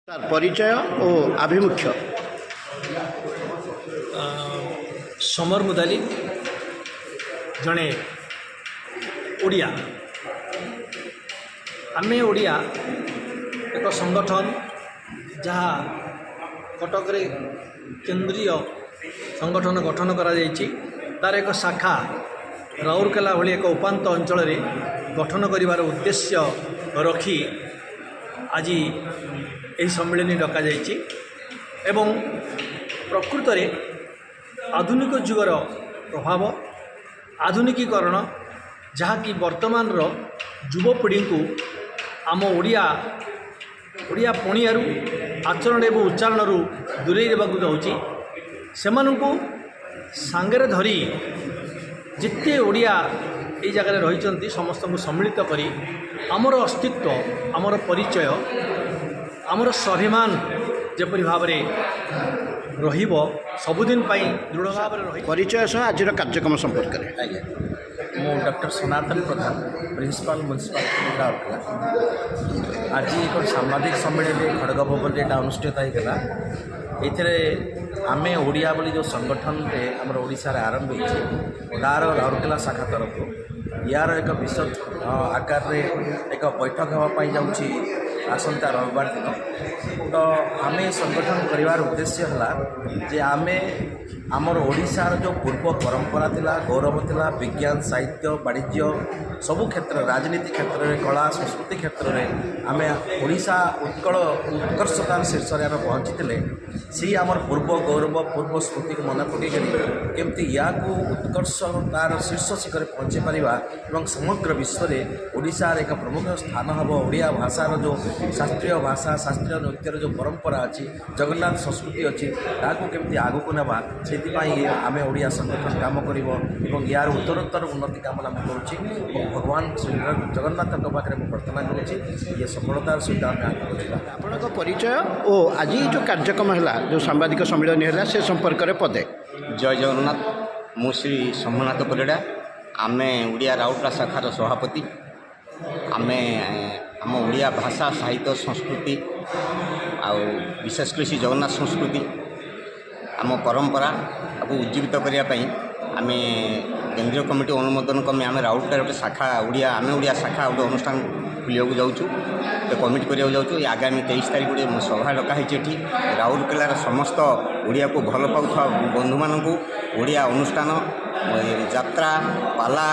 তার পরিচয় ও আভিমুখ্য। समर मुदाली जड़े ओडिया आमे ओडिया एक संगठन जहाँ कटक रे केंद्रीय संगठन गठन करा जायछि तार एक शाखा राउरकेला भली एक उपांत अंचल रे गठन करिवार उद्देश्य रखी आज यही सम्मेलन डका जायछि एवं प्रकृत रे आधुनिक जुगर प्रभाव आधुनिकीकरण जहाँकि वर्तमान युवपीढ़ी को आम ओडिया पणियारू आचरण एवं उच्चारण दूरे जाऊँगी से सांगरे धरी जिते ओडिया ये जगह रही समस्त को सम्मिलित करी आमर अस्तित्व आमर परिचय आमर स्वाभिमान जेपरी भाव में रहिब सबुदिन दृढ़ भाव में परिचय सह आज कार्यक्रम संपर्क में आज्ञा मु डॉक्टर सनातन प्रधान प्रिंसिपाल म्युनिसिपालिटी राउरकेला आज एक सांबादिक सम्मेलन खड़ग भवन यहाँ अनुष्ठित होता ये आमे ओडिया बोली जो संगठन आमर ओडिशा आरंभ होतार राउरकेला शाखा तरफ यार एक विशद आकार रे एक बैठक होगापाई जाऊँगी आसंता रविवार दिन तो आमे संगठन करिवार उद्देश्य है जे आमे आमर ओडिशार जो पूर्व परंपरा थिला गौरव थिला विज्ञान साहित्य वाणिज्य सबु क्षेत्र राजनीति क्षेत्र में कला संस्कृति क्षेत्र में आमे ओडिशा उत्कर्षतार शीर्ष में आमे पहुँची सी आमर पूर्व गौरव पूर्व स्मृति को मन पकई केमती या उत्कर्ष तार शीर्ष शिखर पहुँची पारिबा एवं समग्र विश्व में ओडिशार एक प्रमुख स्थान हम ओडिया भाषार जो शास्त्रीय भाषा शास्त्रीय नृत्यर जो परंपरा अच्छी जगन्नाथ संस्कृति अच्छी ताकू केमती आगू नेबा से आम ओडिया संगठन काम कर यार उत्तरोत्तर उन्नति कामना करुँच भगवान श्री जगन्नाथ पाखे प्रार्थना करुँच ये सफलतार सहित आम आगे आपण परिचय और आज जो कार्यक्रम है जो सांबादिक सम्मेलन है से संपर्क में पदे। जय जगन्नाथ मु श्री सोमनाथ परिड़ा आमे ओडिया राउरकेला शाखार सभापति आमे आम ओडिया भाषा साहित्य संस्कृति आउ विशेषकर श्री जगन्नाथ संस्कृति आम परंपरा आपको उज्जीवित करने आम केंद्रीय कमिटी अनुमोदन कमी आम राउरकेला गोटे शाखा ओडिया आम ओडिया शाखा गोटे अनुष्ठान खुलिया जाऊँ कमिटी करा जाऊँ आगामी 23 तारीख गोटे सभा डकाही राउरकेलार समस्त ओडिया को भल पाउथवा बंधु मानू ओडिया अनुष्ठान यात्रा पाला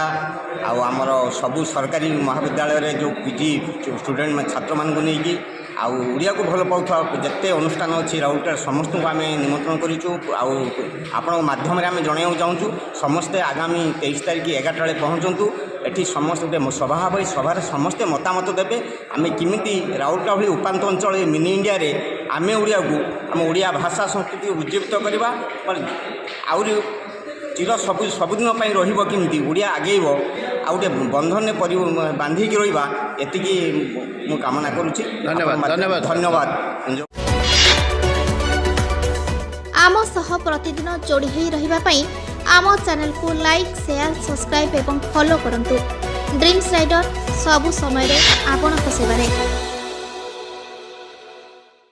आमर सबू सरकारी महाविद्यालय जो पीजी स्टूडेंट छात्र मानू नहीं आड़िया को भल पाउथवा जिते अनुष्ठान अच्छी राउरकेला समस्त को आम निमंत्रण करूँ आपण माध्यम आम जनवाक चाहूँ समस्ते आगामी 23 तारीख 11टा बेले पहुँचतु एटी समस्त गोटे सभा हम सभार समस्ते मतामत देवे आम किमिति राउरकेला भली उपांत अंचल मिनी इंडिया रे आम ओडिया को आम ओडिया भाषा संस्कृति उज्जीवित करवा आउरी चिर सबुदिन रही ओडिया आगेब आउटे बंधन बांधिक रहा एतिकी मु कामना करुच्ची। धन्यवाद धन्यवाद धन्यवाद। आम सह प्रतिदिन जोड़ी होई रहिबा पई आम चैनल को लाइक शेयर सब्सक्राइब एवं फॉलो करंतु। ड्रीम्स राइडर सबु समय रे आपन को सेवा रे।